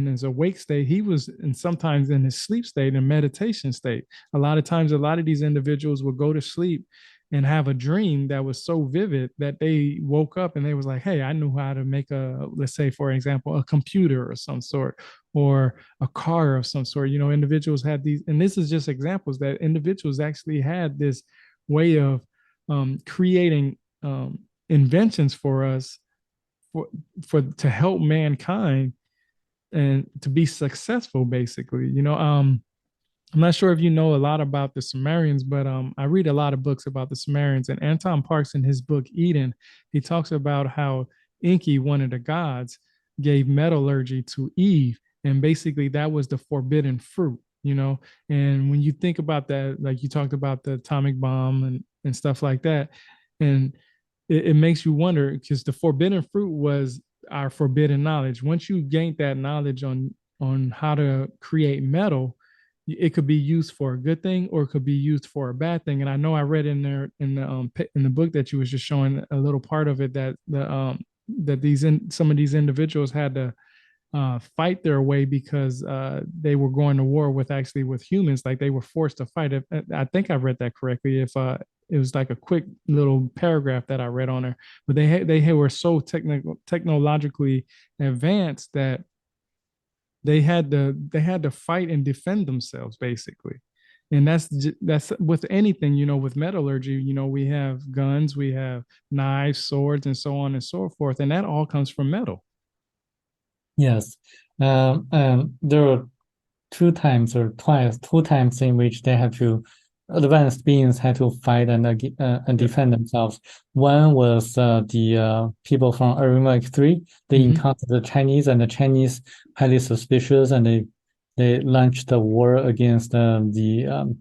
his awake state. He was, and sometimes in his sleep state and meditation state. A lot of times, a lot of these individuals would go to sleep and have a dream that was so vivid that they woke up and they was like, hey, I knew how to make let's say, for example, a computer of some sort, or a car of some sort. Individuals had these, and this is just examples that individuals actually had this way of creating inventions for us to help mankind and to be successful, basically. I'm not sure if you know a lot about the Sumerians, but I read a lot of books about the Sumerians. And Anton Parks, in his book Eden, he talks about how Enki, one of the gods, gave metallurgy to Eve, and basically that was the forbidden fruit. And when you think about that, like you talked about the atomic bomb and stuff like that, and it makes you wonder, because the forbidden fruit was our forbidden knowledge. Once you gained that knowledge on how to create metal, it could be used for a good thing or it could be used for a bad thing. And I know I read in there in the book that you was just showing a little part of it, that some of these individuals had to fight their way because they were going to war with humans. Like they were forced to fight. I think I read that correctly. If it was like a quick little paragraph that I read on there, but they were so technologically advanced that they had to fight and defend themselves, basically. And that's with anything, with metallurgy. We have guns, we have knives, swords, and so on and so forth, and that all comes from metal. Yes. There were two times in which advanced beings had to fight and defend themselves. One was the people from Aramaic 3. They encountered the Chinese, and the Chinese highly suspicious, and they launched a war against the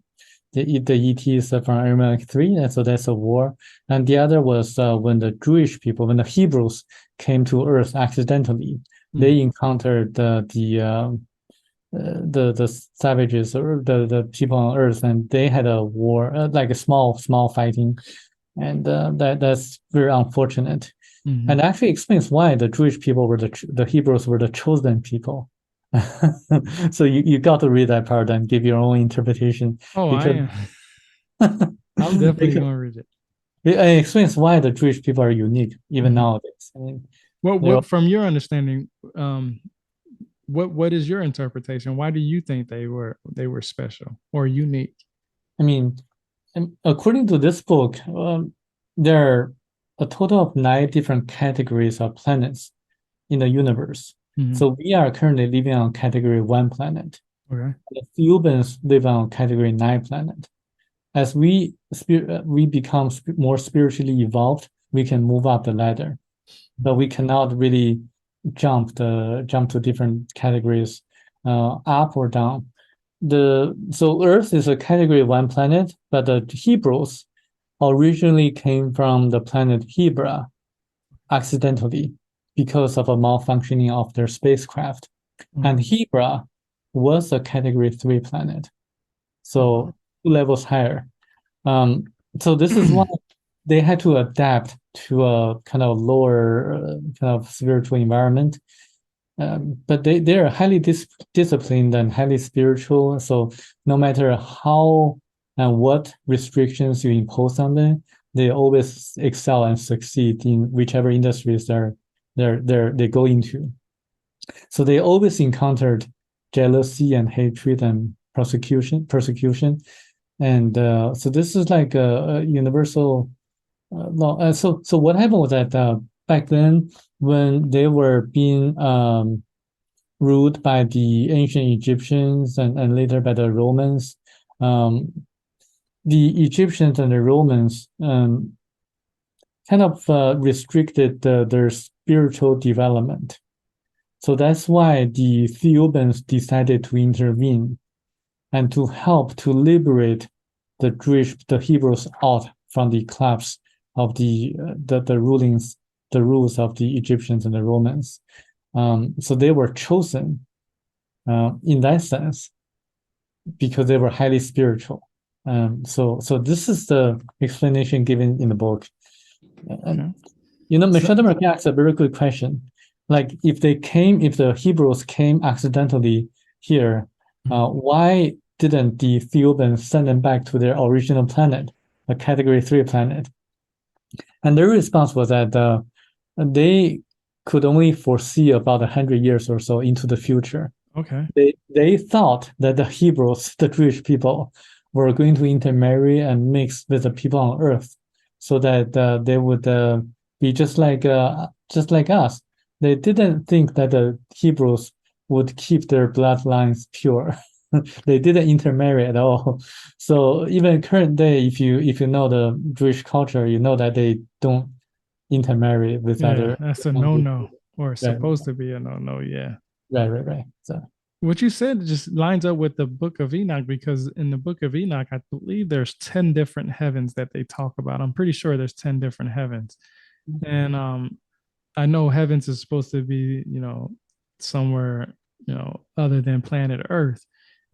ETs from Aramaic 3, and so that's a war. And the other was when the Jewish people, when the Hebrews came to Earth accidentally, they encountered the savages, or the people on Earth, and they had a war, like a small fighting, and that's very unfortunate. And actually explains why the Jewish people were the Hebrews were the chosen people. So you got to read that part and give your own interpretation. Oh, because I am. I'm definitely going to read it. It explains why the Jewish people are unique even nowadays. I mean, what from your understanding, what is your interpretation? Why do you think they were special or unique? I mean, according to this book, there are a total of 9 different categories of planets in the universe. So we are currently living on category 1 planet. Okay. The Thiaoubans live on category 9 planet. As we become more spiritually evolved, we can move up the ladder, but we cannot really jump to different categories, up or down. So Earth is a category 1 planet, but the Hebrews originally came from the planet Hebra accidentally because of a malfunctioning of their spacecraft. And Hebra was a category 3 planet, so 2 levels higher. So this is why they had to adapt to a kind of lower kind of spiritual environment. But they are highly disciplined and highly spiritual. So no matter how and what restrictions you impose on them, they always excel and succeed in whichever industries they go into. So they always encountered jealousy and hatred and persecution. And so this is like a universal law. So what happened was that back then, when they were being ruled by the ancient Egyptians and later by the Romans, the Egyptians and the Romans kind of restricted their spiritual development. So that's why the Thiaoubans decided to intervene and to help to liberate the Hebrews out from the clutch of the rules of the Egyptians and the Romans. So they were chosen in that sense because they were highly spiritual. So this is the explanation given in the book. Michel Desmarquet asked a very good question. Like if the Hebrews came accidentally here, why didn't the Thiaoubans send them back to their original planet, a Category 3 planet? And their response was that they could only foresee about 100 years or so into the future. Okay. They thought that the Hebrews, the Jewish people, were going to intermarry and mix with the people on Earth, so that they would be just like us. They didn't think that the Hebrews would keep their bloodlines pure. They didn't intermarry at all. So even current day, if you know the Jewish culture, you know that they don't intermarry with other. That's a no-no, or supposed to be a no-no. Yeah. Right. So what you said just lines up with the book of Enoch, because in the book of Enoch, I believe there's 10 different heavens that they talk about. I'm pretty sure there's 10 different heavens. And I know heavens is supposed to be, somewhere, other than planet Earth.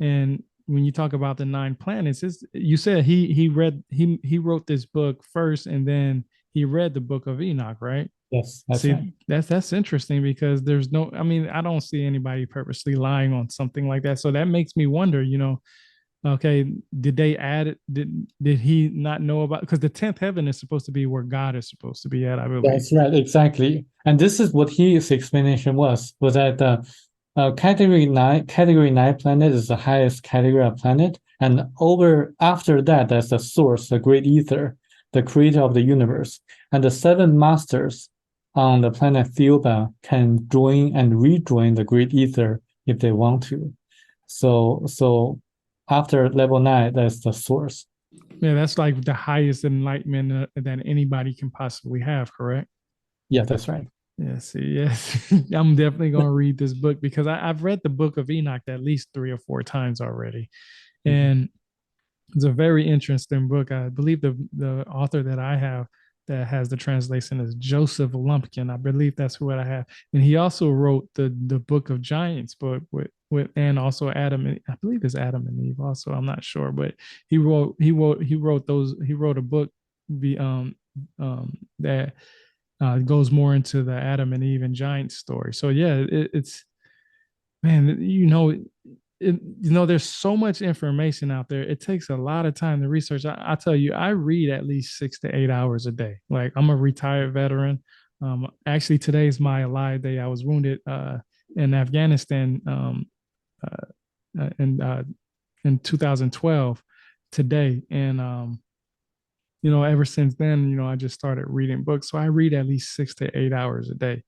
And when you talk about the 9 planets, you said he wrote this book first, and then he read the book of Enoch, right? Yes, that's right. That's interesting, because there's no, I mean, I don't see anybody purposely lying on something like that. So that makes me wonder, okay, did they add it? Did he not know about, because the 10th heaven is supposed to be where God is supposed to be at, I believe. That's right, exactly. And this is what his explanation was that category 9 planet is the highest category of planet, and after that, that's the source, the great ether, the creator of the universe. And the 7 masters on the planet Thiaoouba can join and rejoin the great ether if they want to. So after level 9, that's the source. Yeah, that's like the highest enlightenment that anybody can possibly have, correct? Yeah, that's right. Yes, I'm definitely going to read this book, because I've read the book of Enoch at least 3 or 4 times already. And it's a very interesting book. I believe the author that I have that has the translation is Joseph Lumpkin. I believe that's what I have. And he also wrote the Book of Giants book with and also I believe it's Adam and Eve also. I'm not sure, but he wrote a book that goes more into the Adam and Eve and giant story. So yeah, it's man, there's so much information out there. It takes a lot of time to research. I tell you, I read at least 6 to 8 hours a day. Like, I'm a retired veteran. Actually, today's my alive day. I was wounded in Afghanistan in 2012 today, and ever since then, I just started reading books. So I read at least 6 to 8 hours a day.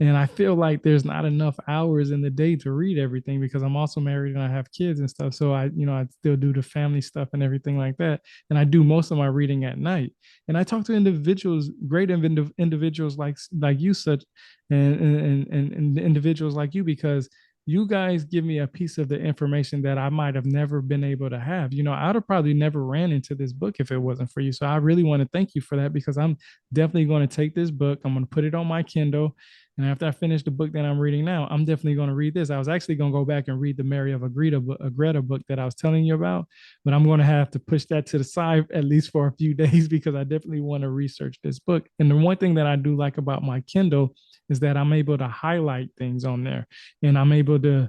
And I feel like there's not enough hours in the day to read everything, because I'm also married and I have kids and stuff. So I still do the family stuff and everything like that. And I do most of my reading at night. And I talk to individuals, great individuals like you, such and individuals like you, because you guys give me a piece of the information that I might have never been able to have. I'd have probably never ran into this book if it wasn't for you. So I really want to thank you for that, because I'm definitely going to take this book. I'm going to put it on my Kindle, And after I finish the book that I'm reading now, I'm definitely going to read this. I was actually going to go back and read the Mary of Agreda book that I was telling you about, but I'm going to have to push that to the side at least for a few days because I definitely want to research this book. And the one thing that I do like about my Kindle is that I'm able to highlight things on there, and I'm able to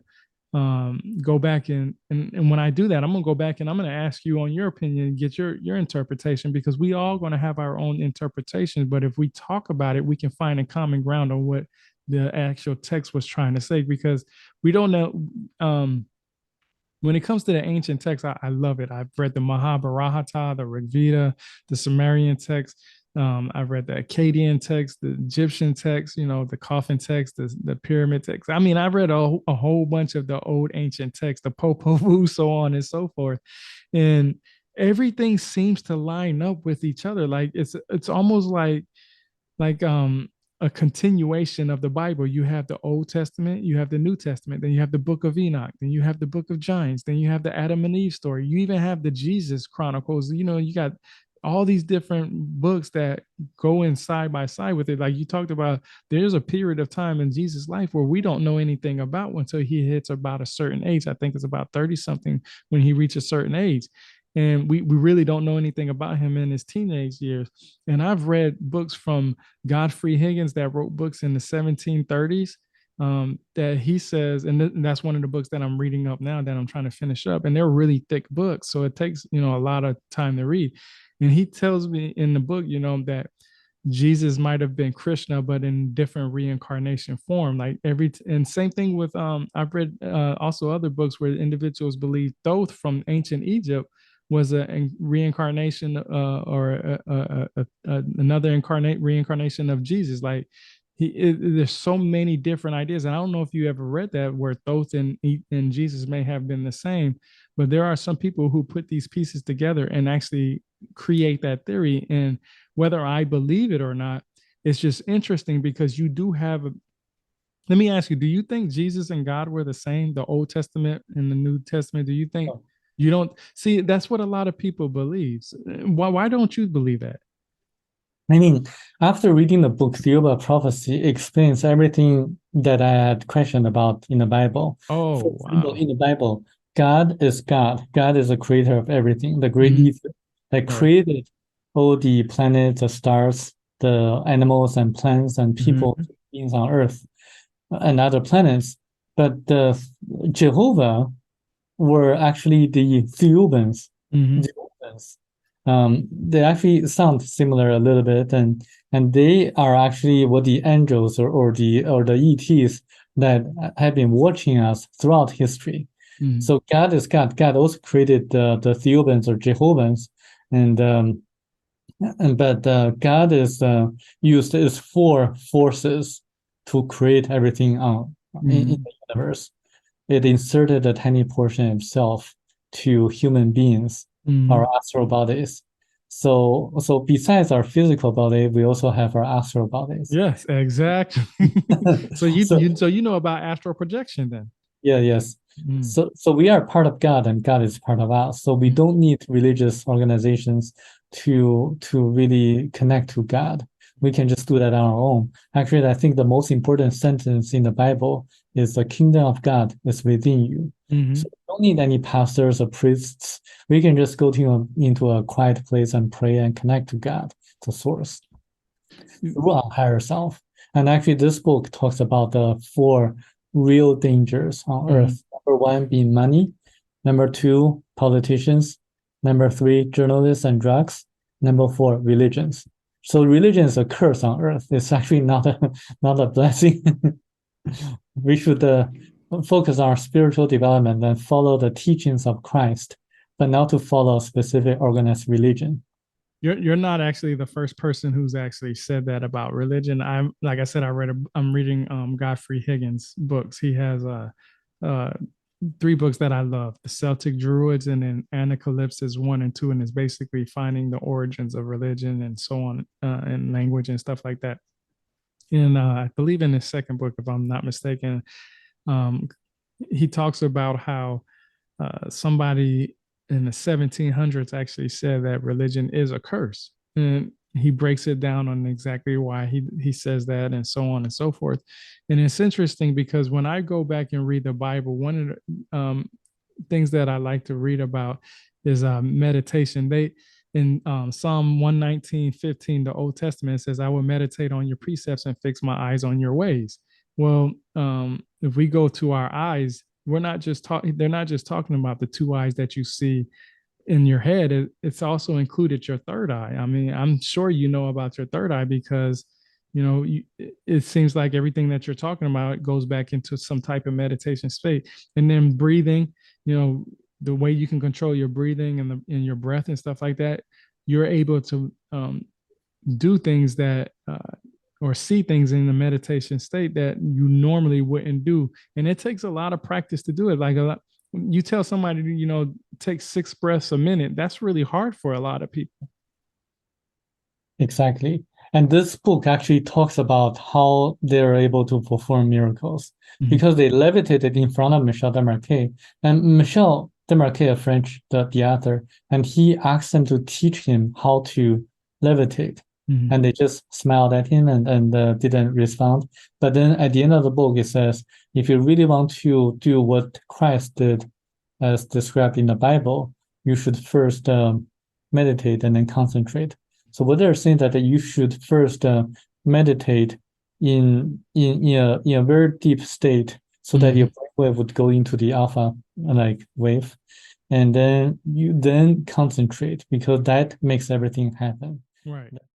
go back and when I do that, I'm gonna go back and I'm gonna ask you on your opinion, get your interpretation, because we all gonna have our own interpretation. But if we talk about it, we can find a common ground on what the actual text was trying to say, because we don't know. When it comes to the ancient texts, I love it. I've read the Mahabharata, the Rig Veda, the Sumerian text. I've read the Akkadian text, the Egyptian text, the coffin text, the pyramid text. I mean, I've read a whole bunch of the old ancient texts, the Popol Vuh, so on and so forth. And everything seems to line up with each other. Like it's almost like a continuation of the Bible. You have the Old Testament, you have the New Testament, then you have the Book of Enoch, then you have the Book of Giants, then you have the Adam and Eve story. You even have the Jesus Chronicles. You got all these different books that go in side by side with it. Like you talked about, there's a period of time in Jesus' life where we don't know anything about until he hits about a certain age. I think it's about 30 something when he reaches a certain age. And we really don't know anything about him in his teenage years. And I've read books from Godfrey Higgins that wrote books in the 1730s, that he says, and that's one of the books that I'm reading up now that I'm trying to finish up. And they're really thick books, so it takes a lot of time to read. And he tells me in the book, that Jesus might have been Krishna, but in different reincarnation form. And same thing with I've read also other books where individuals believe Thoth from ancient Egypt was a reincarnation or another reincarnation of Jesus. Like there's so many different ideas, and I don't know if you ever read that where Thoth and Jesus may have been the same, but there are some people who put these pieces together and actually create that theory. And whether I believe it or not, it's just interesting because you do have let me ask you, do you think Jesus and God were the same, the Old Testament and the New Testament? Do you think you don't see? That's what a lot of people believe. Why don't you believe that? I mean, after reading the book, Thiaoouba Prophecy explains everything that I had questioned about in the Bible. Oh, For example, wow. in the Bible, God is God. God is the creator of everything, the great ether that created all the planets, the stars, the animals and plants and people, beings on Earth and other planets. But the Jehovah were actually the Thiaoubans. They actually sound similar a little bit, and they are actually what the angels or the ETs that have been watching us throughout history. So God is God. God also created the Thiaoubans or Jehovahans, but God is used his four forces to create everything in the universe. It inserted a tiny portion of itself to human beings, our astral bodies. So besides our physical body, we also have our astral bodies. Yes, exactly. so you know about astral projection then? Yeah, yes. So we are part of God and God is part of us. So we don't need religious organizations to really connect to God. We can just do that on our own. Actually, I think the most important sentence in the Bible is the kingdom of God is within you. So we don't need any pastors or priests. We can just go into a quiet place and pray and connect to God, the source, through our higher self. And actually, this book talks about the 4 real dangers on Earth. Number 1 being money. Number 2, politicians. Number 3, journalists and drugs. Number 4, religions. So religion is a curse on Earth. It's actually not a blessing. We should focus on our spiritual development and follow the teachings of Christ, but not to follow a specific organized religion. You're not actually the first person who's actually said that about religion. I'm like I said, I'm reading Godfrey Higgins books. He has 3 books that I love: The Celtic Druids and then Anacalypsis 1 and 2, and it's basically finding the origins of religion and so on, and language and stuff like that. And I believe in his second book, if I'm not mistaken, he talks about how somebody in the 1700s actually said that religion is a curse. And he breaks it down on exactly why he says that and so on and so forth. And it's interesting because when I go back and read the Bible, one of the things that I like to read about is meditation. They in Psalm 119:15, the Old Testament says, I will meditate on your precepts and fix my eyes on your ways. Well, if we go to our eyes, we're not just talking, they're not just talking about the two eyes that you see in your head. It's also included your third eye. I mean, I'm sure you know about your third eye because it seems like everything that you're talking about goes back into some type of meditation state. And then breathing, the way you can control your breathing and your breath and stuff like that, you're able to do things that or see things in the meditation state that you normally wouldn't do. And it takes a lot of practice to do it. Like you tell somebody to, take 6 breaths a minute, that's really hard for a lot of people. Exactly. And this book actually talks about how they're able to perform miracles because they levitated in front of Michel Desmarquet. And Michel Desmarquet, a French, the author, and he asked them to teach him how to levitate. And they just smiled at him and didn't respond. But then at the end of the book, it says, if you really want to do what Christ did as described in the Bible, you should first meditate and then concentrate. So what they're saying that you should first meditate in a very deep state so that your brainwave would go into the alpha wave, and then you concentrate because that makes everything happen. Right.